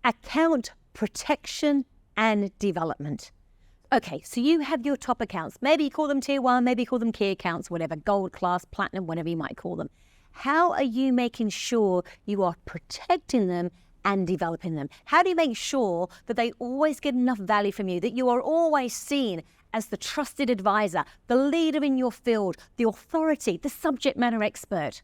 Account protection and development. Okay, so you have your top accounts. Maybe you call them tier 1, maybe you call them key accounts, whatever, gold class, platinum, whatever you might call them. How are you making sure you are protecting them and developing them? How do you make sure that they always get enough value from you, that you are always seen as the trusted advisor, the leader in your field, the authority, the subject matter expert?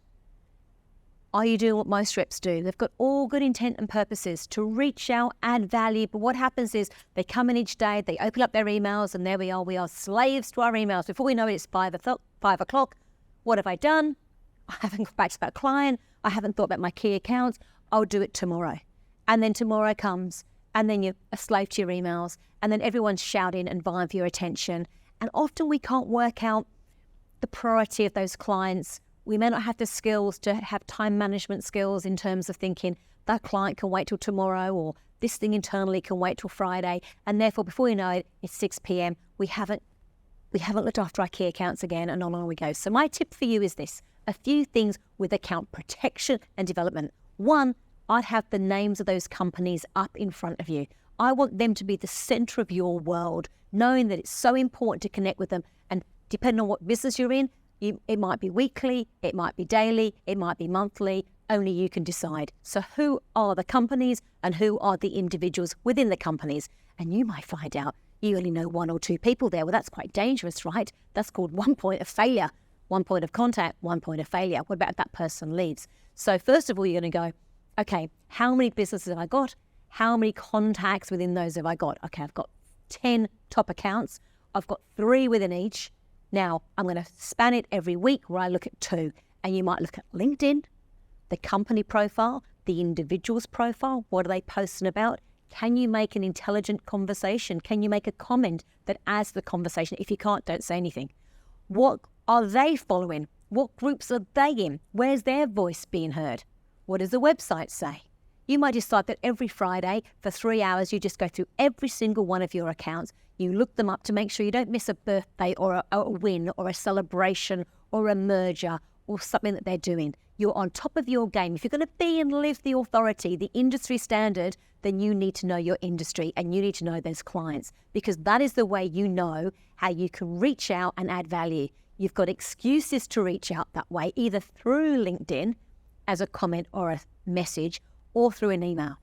Are you doing what most reps do? They've got all good intent and purposes to reach out, add value, but what happens is they come in each day, they open up their emails, and there we are slaves to our emails. Before we know it, it's 5 o'clock. What have I done? I haven't got back to that client. I haven't thought about my key accounts. I'll do it tomorrow. And then tomorrow comes, and then you're a slave to your emails, and then everyone's shouting and vying for your attention. And often we can't work out the priority of those clients. We may not have the skills to have time management skills in terms of thinking that client can wait till tomorrow, or this thing internally can wait till Friday. And therefore, before you know it, it's 6 p.m. We haven't looked after our key accounts again, and on we go. So my tip for you is this: a few things with account protection and development. One, I'd have the names of those companies up in front of you. I want them to be the center of your world, knowing that it's so important to connect with them. And depending on what business you're in, it might be weekly, it might be daily, it might be monthly, only you can decide. So who are the companies and who are the individuals within the companies? And you might find out you only know 1 or 2 people there. Well, that's quite dangerous, right? That's called one point of failure. 1 point of contact, 1 point of failure. What about if that person leaves? So first of all, you're going to go, okay, how many businesses have I got? How many contacts within those have I got? Okay, I've got 10 top accounts. I've got 3 within each. Now, I'm going to span it every week where I look at 2. And you might look at LinkedIn, the company profile, the individual's profile. What are they posting about? Can you make an intelligent conversation? Can you make a comment that adds to the conversation? If you can't, don't say anything. What are they following? What groups are they in? Where's their voice being heard? What does the website say? You might decide that every Friday for 3 hours, you just go through every single one of your accounts. You look them up to make sure you don't miss a birthday or a win or a celebration or a merger or something that they're doing. You're on top of your game. If you're going to be and live the authority, the industry standard, then you need to know your industry and you need to know those clients, because that is the way you know how you can reach out and add value. You've got excuses to reach out that way, either through LinkedIn as a comment or a message, or through an email.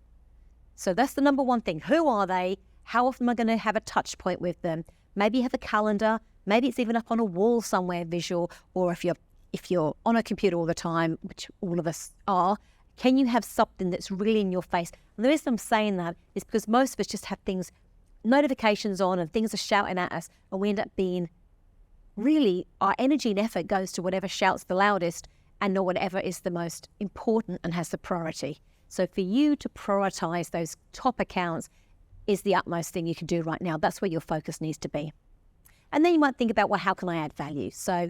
So that's the number one thing. Who are they? How often am I going to have a touch point with them? Maybe you have a calendar. Maybe it's even up on a wall somewhere visual, or if you're on a computer all the time, which all of us are, can you have something that's really in your face? And the reason I'm saying that is because most of us just have things, notifications on, and things are shouting at us, and we end up being really, our energy and effort goes to whatever shouts the loudest and not whatever is the most important and has the priority. So for you to prioritize those top accounts is the utmost thing you can do right now. That's where your focus needs to be. And then you might think about, well, how can I add value? So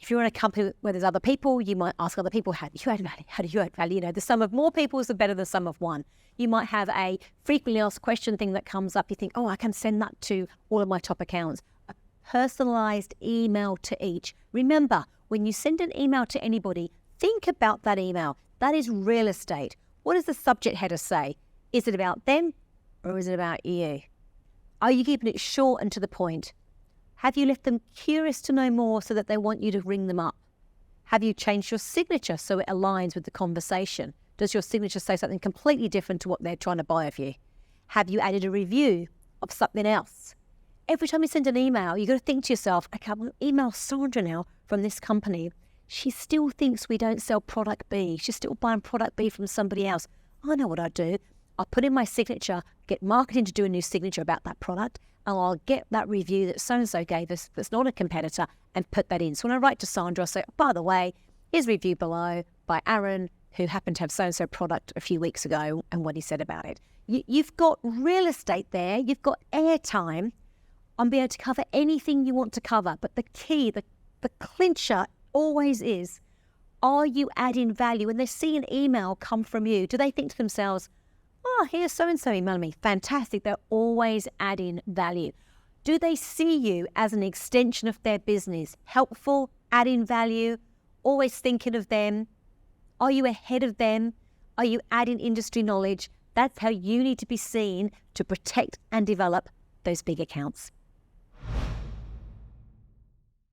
if you're in a company where there's other people, you might ask other people, how do you add value? How do you add value? You know, the sum of more people is better than the sum of one. You might have a frequently asked question thing that comes up. You think, oh, I can send that to all of my top accounts. A personalized email to each. Remember, when you send an email to anybody, think about that email. That is real estate. What does the subject header say? Is it about them or is it about you? Are you keeping it short and to the point? Have you left them curious to know more so that they want you to ring them up? Have you changed your signature so it aligns with the conversation? Does your signature say something completely different to what they're trying to buy of you? Have you added a review of something else? Every time you send an email, you've got to think to yourself, okay, I'm going to email Sandra now from this company. She still thinks we don't sell product B. She's still buying product B from somebody else. I know what I do. I'll put in my signature, get marketing to do a new signature about that product, and I'll get that review that so-and-so gave us that's not a competitor and put that in. So when I write to Sandra, I'll say, by the way, here's a review below by Aaron, who happened to have so-and-so product a few weeks ago and what he said about it. You've got real estate there. You've got airtime on being able to cover anything you want to cover. But the key, the clincher always is, are you adding value? When they see an email come from you, do they think to themselves, oh, here's so-and-so emailing me. Fantastic. They're always adding value. Do they see you as an extension of their business? Helpful, adding value, always thinking of them? Are you ahead of them? Are you adding industry knowledge? That's how you need to be seen to protect and develop those big accounts.